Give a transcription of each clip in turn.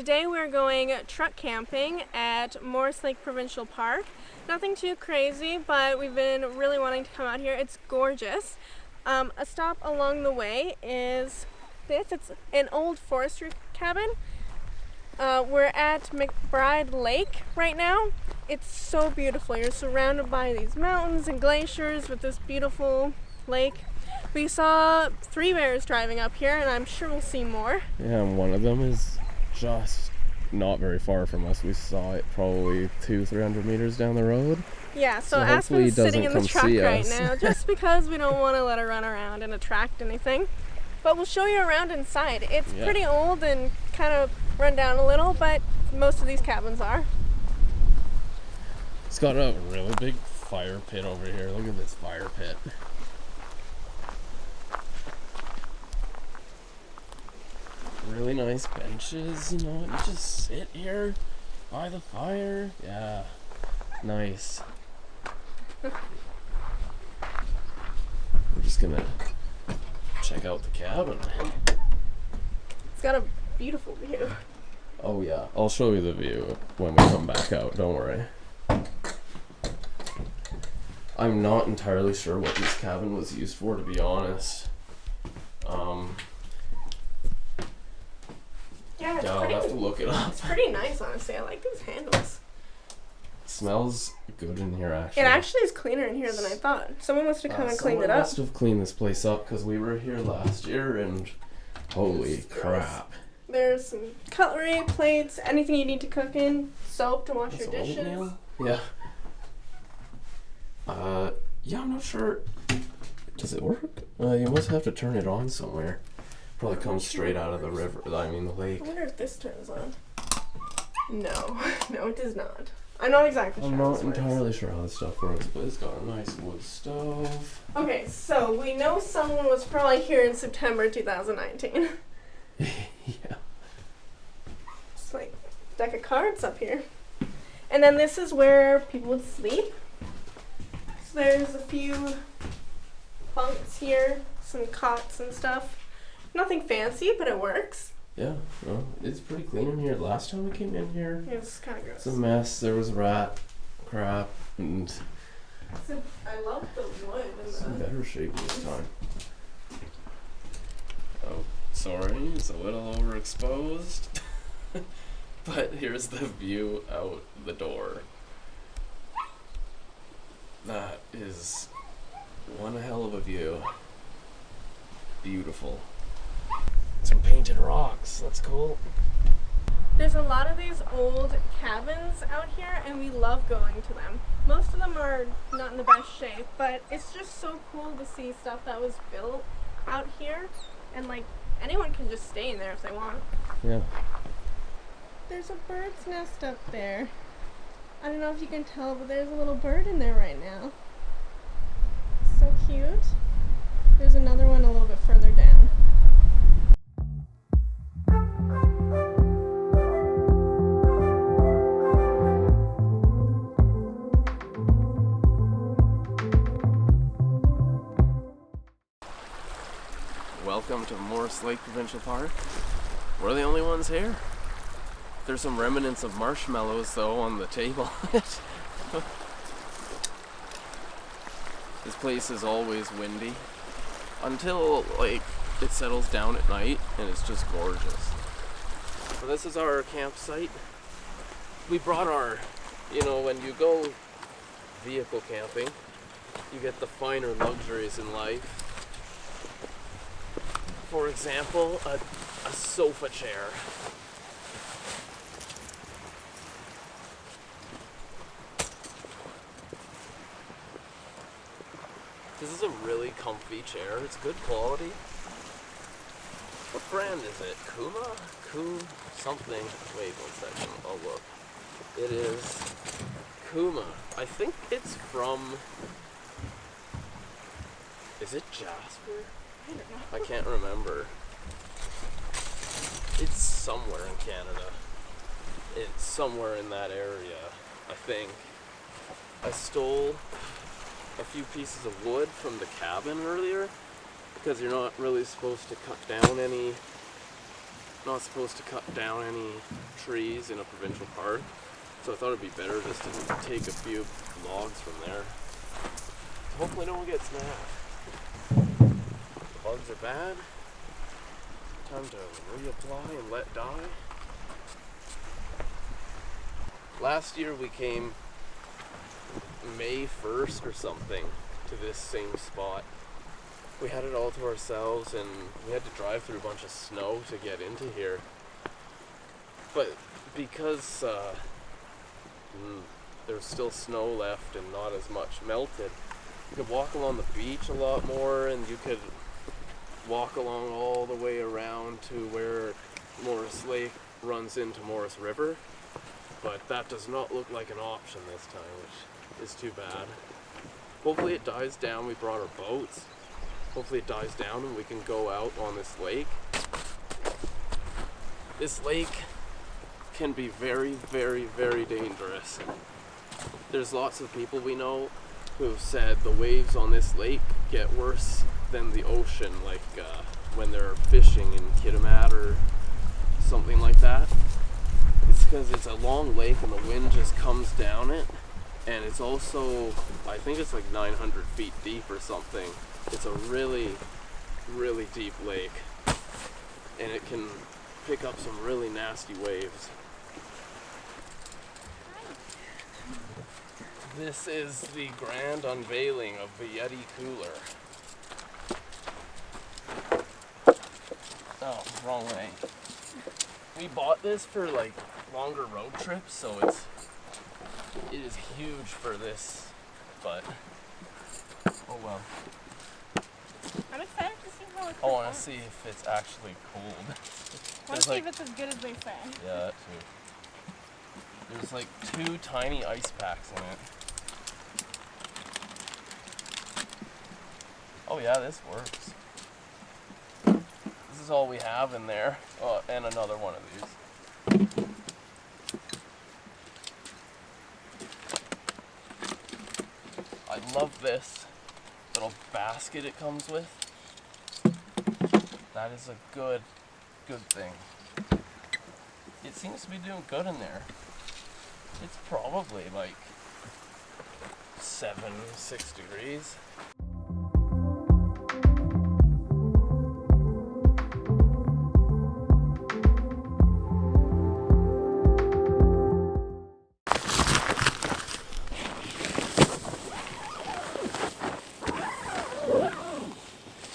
Today we're going truck camping at Morice Lake Provincial Park. Nothing too crazy, but we've been really wanting to come out here. It's gorgeous. A stop along the way is this. It's an old forestry cabin. We're at McBride Lake right now. It's so beautiful. You're surrounded by these mountains and glaciers with this beautiful lake. We saw 3 bears driving up here, and I'm sure we'll see more. Yeah, and one of them is just not very far from us. We saw it probably 200-300 meters down the road. Yeah, so Aspen's sitting in the truck right now just because we don't want to let her run around and attract anything. But we'll show you around inside. It's pretty old and kind of run down a little, but most of these cabins are. It's got a really big fire pit over here. Look at this fire pit. Really nice benches, you know, you just sit here by the fire. Yeah, nice. We're just gonna check out the cabin. It's got a beautiful view. Oh yeah, I'll show you the view when we come back out, don't worry. I'm not entirely sure what this cabin was used for, to be honest. Yeah, I'll have to look it up. It's pretty nice, honestly. I like these handles. Smells good in here, actually. It actually is cleaner in here than I thought. Someone must have come and cleaned it up. Someone must have cleaned this place up because we were here last year and holy crap. There's some cutlery, plates, anything you need to cook in, soap to wash your dishes. Oatmeal? Yeah. Yeah, I'm not sure. Does it work? You must have to turn it on somewhere. Probably comes straight out of the river, the lake. I wonder if this turns on. No, no it does not. I'm not exactly sure. I'm not entirely sure how this stuff works, but it's got a nice wood stove. Okay, so we know someone was probably here in September 2019. Yeah. Just like a deck of cards up here. And then this is where people would sleep. So there's a few bunks here, some cots and stuff. Nothing fancy, but it works. Yeah, well, it's pretty clean in here. Last time we came in here, it was kind of gross. It's a mess. There was rat crap, and so I love the wood. It's in better shape this time. Oh, sorry, it's a little overexposed. But here's the view out the door. That is one hell of a view. Beautiful. Some painted rocks, that's cool. There's a lot of these old cabins out here and we love going to them. Most of them are not in the best shape, but it's just so cool to see stuff that was built out here, and like anyone can just stay in there if they want. Yeah. There's a bird's nest up there. I don't know if you can tell, but there's a little bird in there right now. So cute. There's another one a little bit further down. Welcome to Morice Lake Provincial Park. We're the only ones here. There's some remnants of marshmallows though on the table. This place is always windy until like it settles down at night and it's just gorgeous. So this is our campsite. We brought our, you know, when you go vehicle camping, you get the finer luxuries in life. For example, a sofa chair. This is a really comfy chair. It's good quality. What brand is it? Kuma? Something. Wait 1 second. I'll look. It is Kuma. I think it's from... Is it Jasper? I don't know. I can't remember. It's somewhere in Canada. It's somewhere in that area, I think. I stole a few pieces of wood from the cabin earlier because you're not really supposed to cut down any not supposed to cut down any trees in a provincial park, so I thought it'd be better just to take a few logs from there. Hopefully no one gets mad. The bugs are bad. Time to reapply and let die. Last year we came May 1st or something to this same spot. We had it all to ourselves and we had to drive through a bunch of snow to get into here. But because there's still snow left and not as much melted, you could walk along the beach a lot more, and you could walk along all the way around to where Morice Lake runs into Morice River. But that does not look like an option this time, which is too bad. Hopefully it dies down. We brought our boats. Hopefully it dies down and we can go out on this lake. This lake can be very, very, very dangerous. There's lots of people we know who've said the waves on this lake get worse than the ocean, like when they're fishing in Kitimat or something like that. It's because it's a long lake and the wind just comes down it, and it's also, I think it's like 900 feet deep or something. It's a really, really deep lake, and it can pick up some really nasty waves. This is the grand unveiling of the Yeti cooler. Oh, wrong way. We bought this for like longer road trips, so it is huge for this, but oh well. I'm excited to see how it I want to see if it's actually cold. I want to see if it's as good as they say. Yeah, that too. There's like 2 tiny ice packs in it. Oh yeah, this works. This is all we have in there. Oh, and another one of these. I love this little basket it comes with. That is a good thing. It seems to be doing good in there. It's probably like 6 degrees.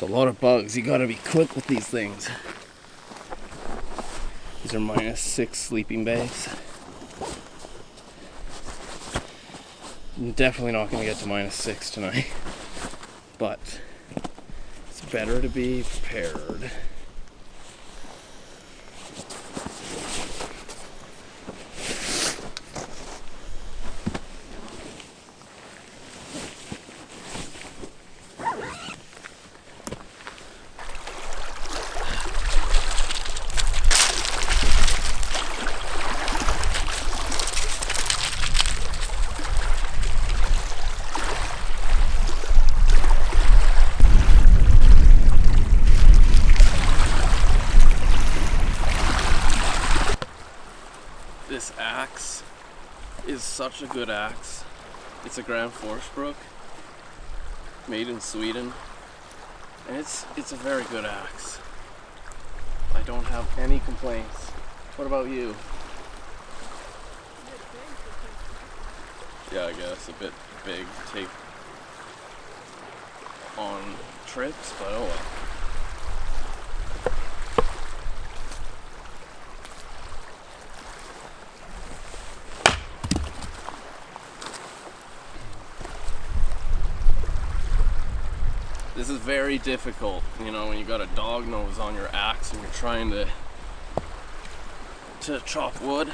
A lot of bugs. You gotta be quick with these things. These are -6 sleeping bags. I'm definitely not gonna get to -6 tonight, but it's better to be prepared. This axe is such a good axe. It's a Grand Forsbruck, made in Sweden, and it's a very good axe. I don't have any complaints. What about you? Yeah, I guess a bit big to take on trips, but oh well. This is very difficult, you know, when you got a dog nose on your axe and you're trying to chop wood.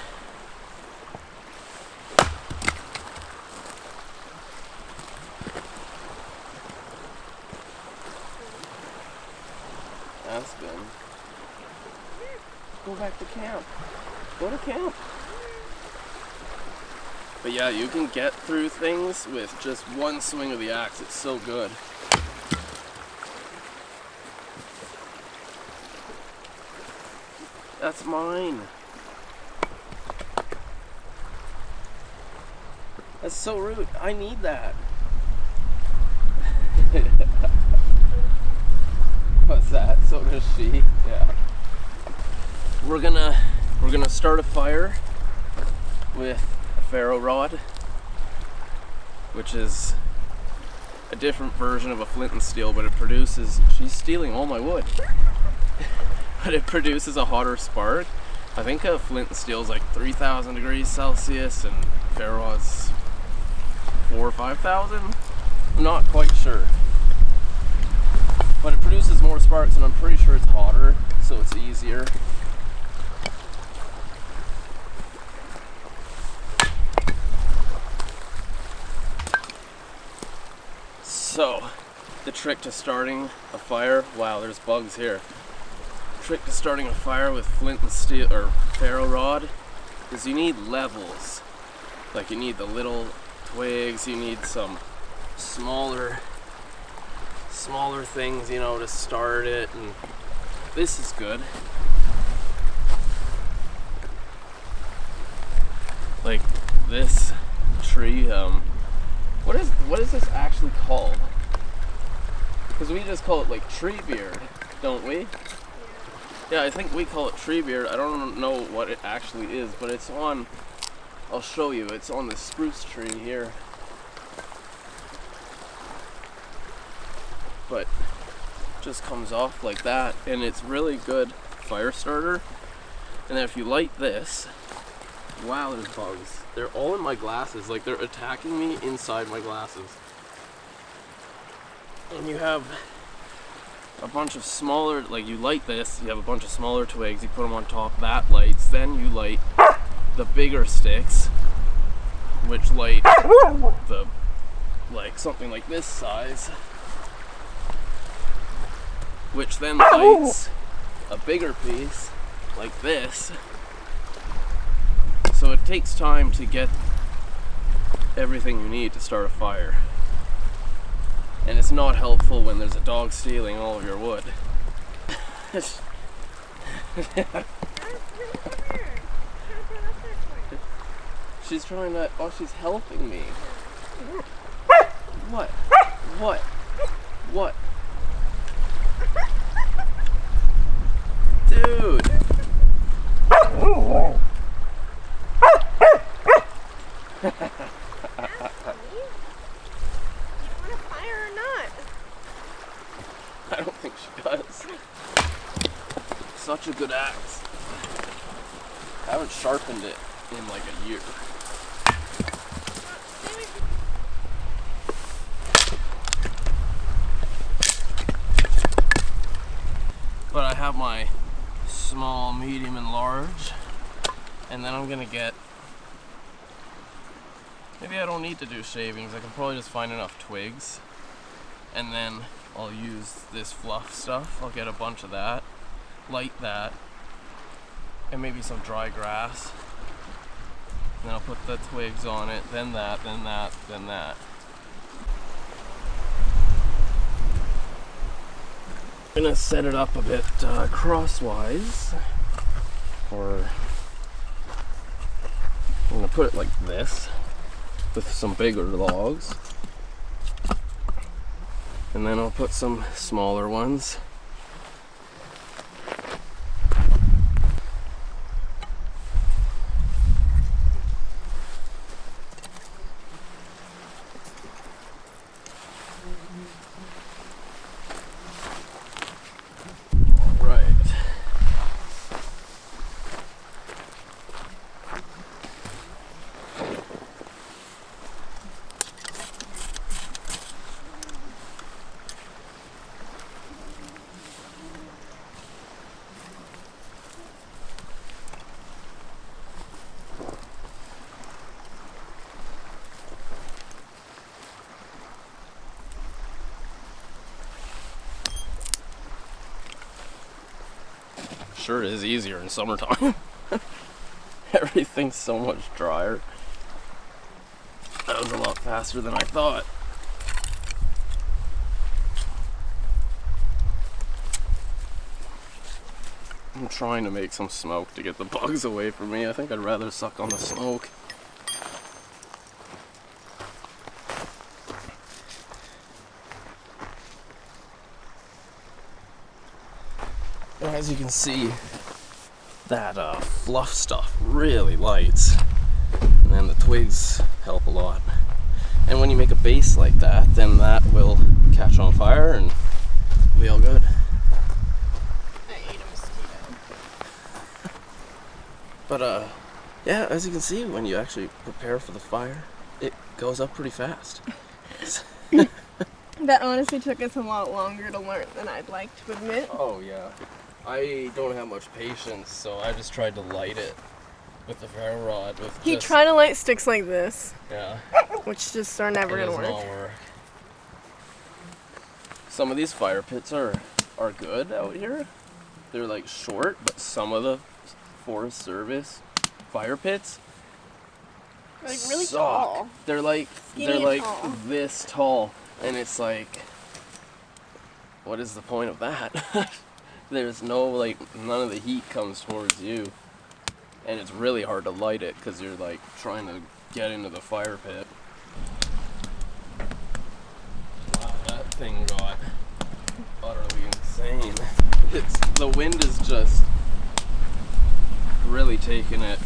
Aspen. Go back to camp. Go to camp. But yeah, you can get through things with just one swing of the axe. It's so good. That's mine. That's so rude. I need that. What's that? So does she. Yeah. We're gonna start a fire with a ferro rod, which is a different version of a flint and steel, but it produces, she's stealing all my wood. But it produces a hotter spark. I think a flint and steel is like 3,000 degrees Celsius and ferro is 4,000 or 5,000. I'm not quite sure. But it produces more sparks and I'm pretty sure it's hotter, so it's easier. So, the trick to starting a fire, wow, there's bugs here. The trick to starting a fire with flint and steel or ferro rod is you need levels. Like you need the little twigs, you need some smaller things, you know, to start it, and this is good. Like this tree, what is this actually called? Because we just call it like tree beard, don't we? Yeah, I think we call it tree beard. I don't know what it actually is, but it's on, I'll show you, it's on the spruce tree here. But just comes off like that, and it's really good fire starter. And then if you light this, wow, there's bugs. They're all in my glasses, like they're attacking me inside my glasses. And you have a bunch of smaller, like you light this, you have a bunch of smaller twigs, you put them on top, that lights, then you light the bigger sticks, which light the, like something like this size, which then lights a bigger piece like this. So it takes time to get everything you need to start a fire. And it's not helpful when there's a dog stealing all of your wood. She's trying to, oh, she's helping me. What? What? What? Dude! I don't think she does. Such a good axe. I haven't sharpened it in like a year. But I have my small, medium, and large. And then I'm gonna get, maybe I don't need to do shavings. I can probably just find enough twigs. And then I'll use this fluff stuff. I'll get a bunch of that, light that, and maybe some dry grass. And then I'll put the twigs on it, then that, then that, then that. I'm gonna set it up a bit crosswise, or I'm gonna put it like this with some bigger logs. And then I'll put some smaller ones. Right. Sure is easier in summertime. Everything's so much drier. That was a lot faster than I thought. I'm trying to make some smoke to get the bugs away from me. I think I'd rather suck on the smoke. As you can see, that fluff stuff really lights, and then the twigs help a lot. And when you make a base like that, then that will catch on fire and be all good. I ate a mosquito. But yeah, as you can see, when you actually prepare for the fire, it goes up pretty fast. That honestly took us a lot longer to learn than I'd like to admit. Oh yeah. I don't have much patience, so I just tried to light it with the ferro rod. He tried to light sticks like this. Yeah. Which just are never gonna It does work. not work. Some of these fire pits are good out here. They're like short, but some of the Forest Service fire pits Like really suck. tall. They're like Skinny and tall. this tall, and it's like, what is the point of that? There's no, like, none of the heat comes towards you, and it's really hard to light it because you're like trying to get into the fire pit. Wow, that thing got utterly insane. The wind is just really taking it.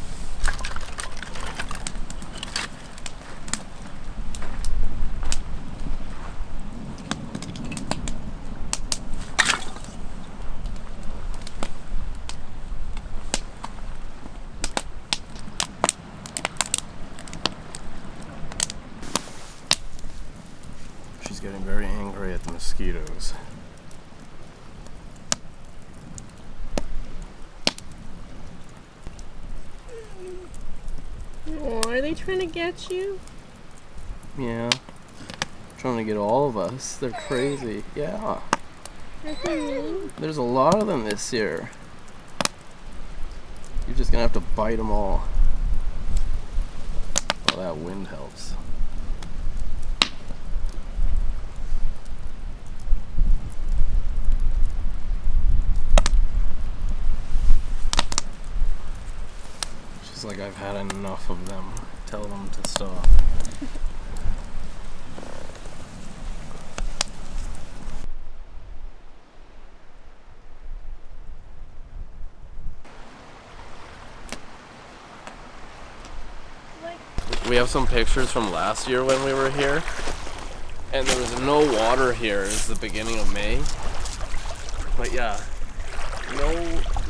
She's getting very angry at the mosquitoes. Oh, are they trying to get you? Yeah. Trying to get all of us. They're crazy. Yeah. There's a lot of them this year. You're just gonna have to bite them all. Well, that wind helps. She's like, I've had enough of them. Tell them to stop. We have some pictures from last year when we were here, and there was no water here. It was the beginning of May, but yeah,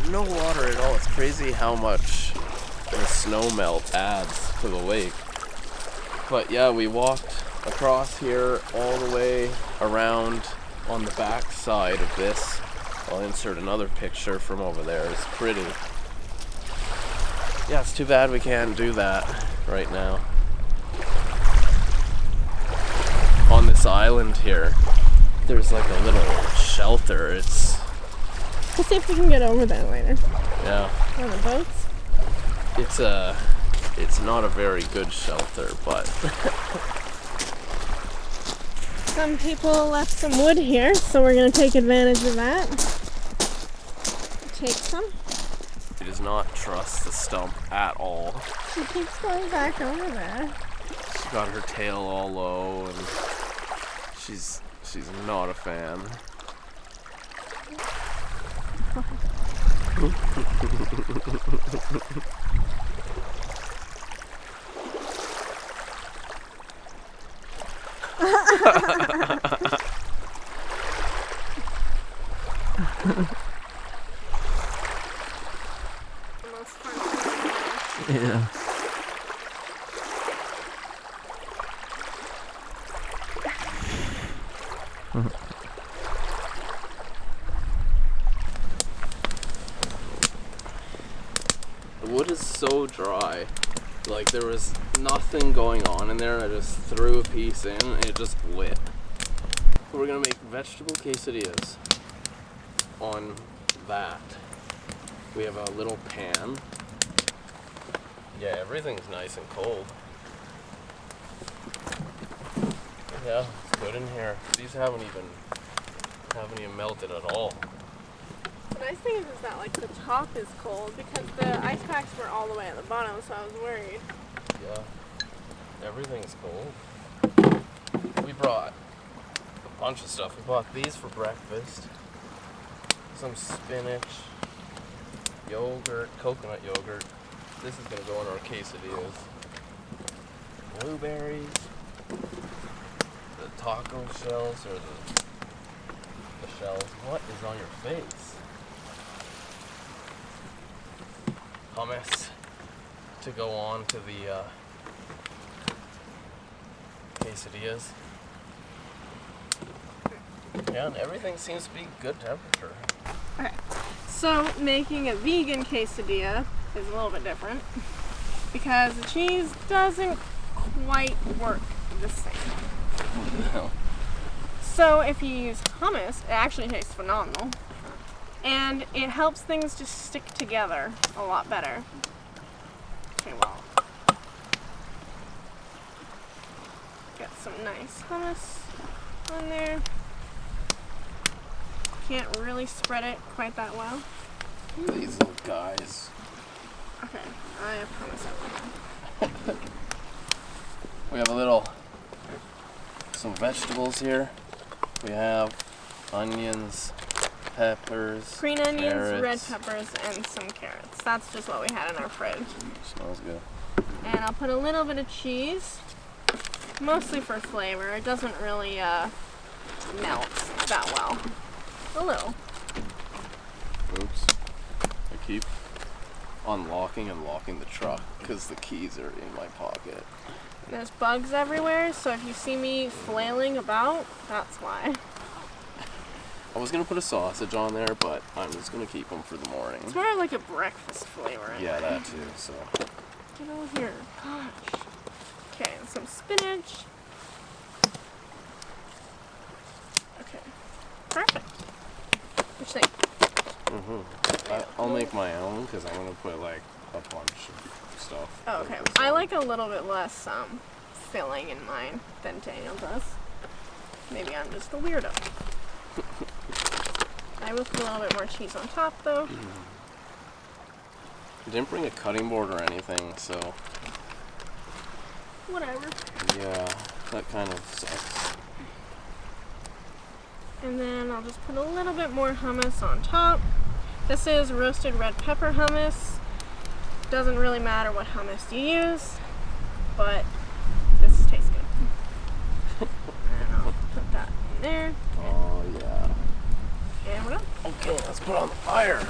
no water at all. It's crazy how much the snow melt adds to the lake. But yeah, we walked across here all the way around on the back side of this. I'll insert another picture from over there. It's pretty. Yeah, it's too bad we can't do that right now. On this island here, there's like a little shelter. It's Let's see if we can get over that later. yeah. On the boats. It's not a very good shelter, but Some people left some wood here, so we're gonna take advantage of that. Take some. she does not trust the stump at all. She keeps going back over there. She's got her tail all low, and she's not a fan. The most fun. Yeah. The wood is so dry. Like, there was nothing going on in there. I just threw a piece in and it just lit. We're gonna make vegetable quesadillas on that. We have a little pan. Yeah, everything's nice and cold. Yeah, it's good in here. These haven't even melted at all. nice thing is that like the top is cold because the ice packs were all the way at the bottom, so I was worried. Yeah, everything's cold. We brought a bunch of stuff. We bought these for breakfast. Some spinach, yogurt, coconut yogurt. This is gonna go in our quesadillas. Blueberries, the taco shells, or the shells. What is on your face? Hummus to go on to the quesadillas. Yeah, and everything seems to be good temperature. Okay, so making a vegan quesadilla is a little bit different because the cheese doesn't quite work the same. No. So if you use hummus, it actually tastes phenomenal. And it helps things just stick together a lot better. Okay, well. Got some nice hummus on there. Can't really spread it quite that well. Look at these little guys. Okay, I have hummus everywhere. We have some vegetables here. We have onions, peppers, Green onions, carrots. red peppers, and some carrots. That's just what we had in our fridge. Smells good. And I'll put a little bit of cheese, mostly for flavor. It doesn't really melt that well. A little. Oops. I keep unlocking and locking the truck because the keys are in my pocket. There's bugs everywhere, so if you see me flailing about, that's why. I was going to put a sausage on there, but I'm just going to keep them for the morning. It's more like a breakfast flavor. Anyway. Yeah, that too, so. Get over here. Gosh. Okay, and some spinach. Okay. Perfect. What you think? I'll make my own because I'm going to put like a bunch of stuff. Oh, okay. I like a little bit less filling in mine than Daniel does. Maybe I'm just a weirdo. I will put a little bit more cheese on top though. I didn't bring a cutting board or anything, so. Whatever. Yeah, that kind of sucks. And then I'll just put a little bit more hummus on top. This is roasted red pepper hummus. Doesn't really matter what hummus you use, but this tastes good. And I'll put that in there. Oh, yeah. And we're done. Okay, let's put on the fire.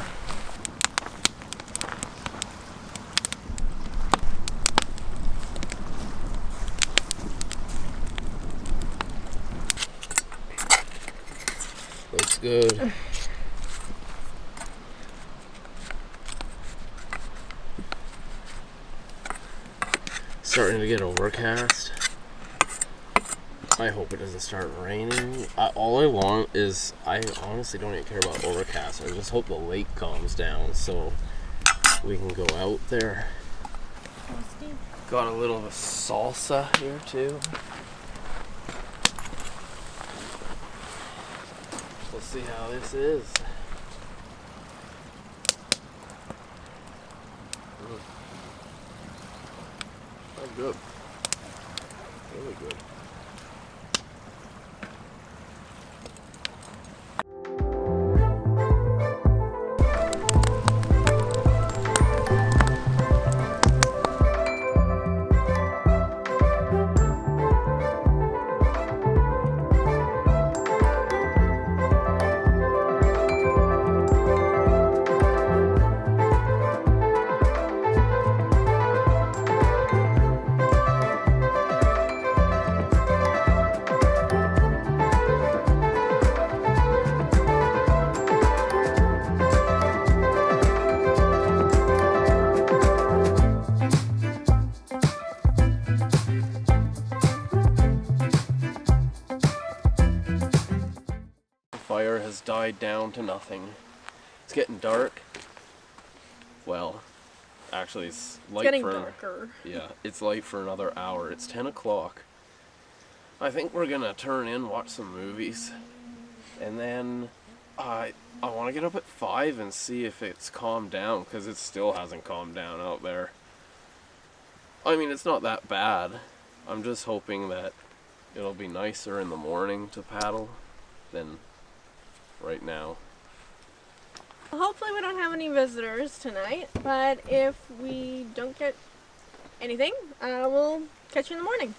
Looks good. Starting to get overcast. I hope it doesn't start raining. All I want is, I honestly don't even care about overcast. I just hope the lake calms down so we can go out there. Got a little of a salsa here too. Let's see how this is. Oh, good. Really good. Fire has died down to nothing. It's getting dark. Well, actually it's light Getting for darker. Yeah, it's light for another hour. It's 10 o'clock. I think we're gonna turn in, watch some movies, and then I want to get up at 5 and see if it's calmed down, because it still hasn't calmed down out there. I mean, it's not that bad. I'm just hoping that it'll be nicer in the morning to paddle than right now. Hopefully we don't have any visitors tonight, but if we don't get anything, we'll catch you in the morning.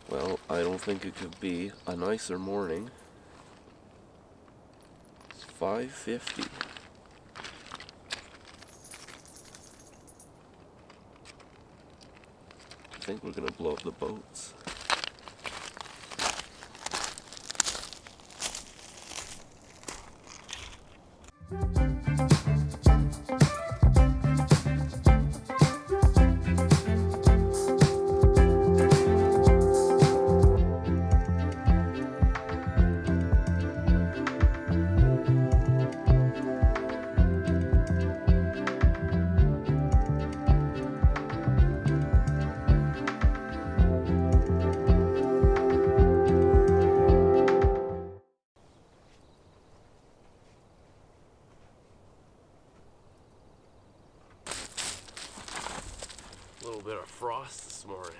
Well, I don't think it could be a nicer morning. It's 5:50. I think we're gonna blow up the boats. A little bit of frost this morning.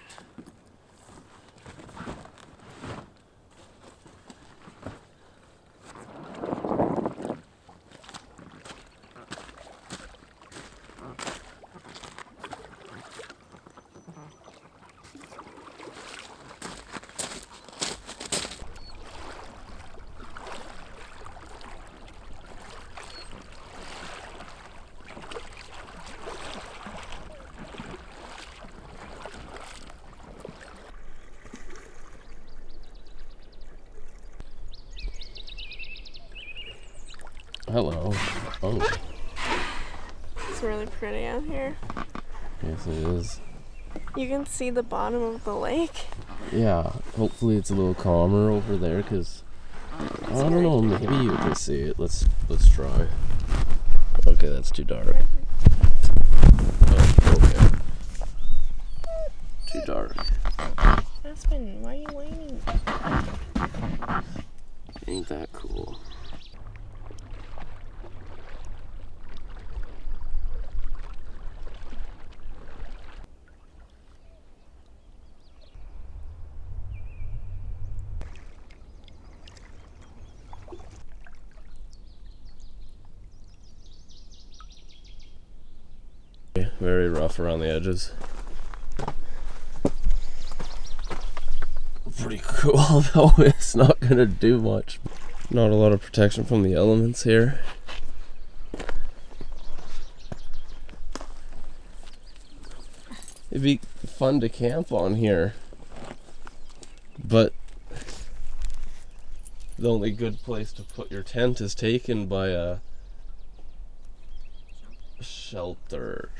Hello. Oh. It's really pretty out here. Yes, it is. You can see the bottom of the lake. Yeah, hopefully it's a little calmer over there, because I don't know, maybe you can see it. Let's try. Okay, that's too dark. Oh, okay. Too dark. Aspen, why are you whining? Ain't that cool? Very rough around the edges. Pretty cool though, it's not gonna do much. Not a lot of protection from the elements here. It'd be fun to camp on here, but the only good place to put your tent is taken by a shelter.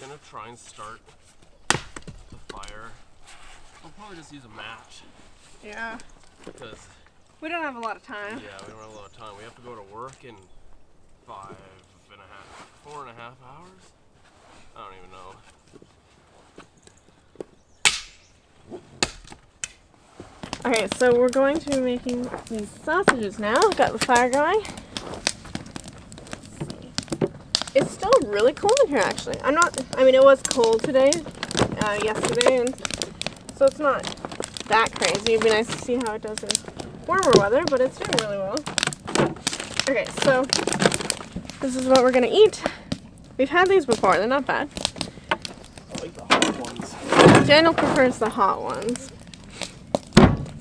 Gonna try and start the fire. I'll probably just use a match. Yeah. Because we don't have a lot of time. Yeah, we don't have a lot of time. We have to go to work in 4.5 hours? I don't even know. Okay, so we're going to be making these sausages now. Got the fire going. It's still really cold in here, actually. It was cold today, yesterday, and so it's not that crazy. It'd be nice to see how it does in warmer weather, but it's doing really well. Okay, so this is what we're gonna eat. We've had these before, they're not bad. I like the hot ones. Daniel prefers the hot ones,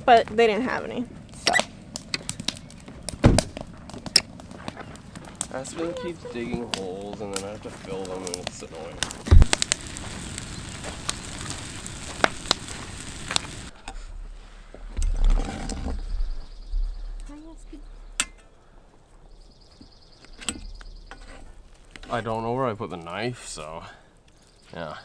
but they didn't have any. So. Aspen keeps digging holes and then I have to fill them and it's annoying. I don't know where I put the knife, so yeah.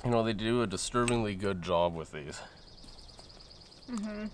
You know, they do a disturbingly good job with these. Mm-hmm.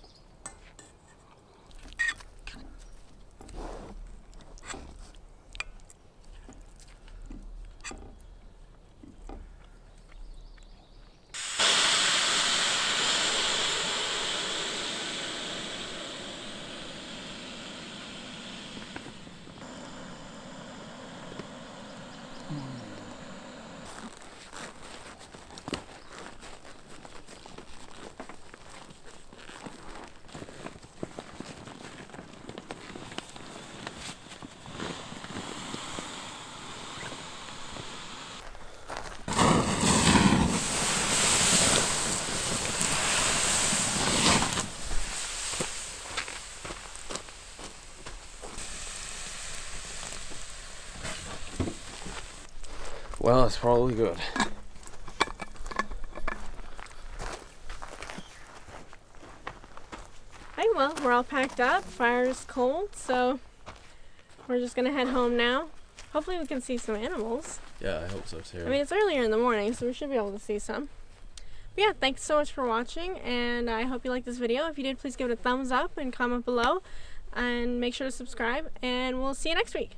Well, it's probably good. Hey, well, we're all packed up. Fire's cold, so we're just gonna head home now. Hopefully we can see some animals. Yeah, I hope so too. I mean, it's earlier in the morning, so we should be able to see some. But yeah, thanks so much for watching, and I hope you liked this video. If you did, please give it a thumbs up and comment below, and make sure to subscribe, and we'll see you next week.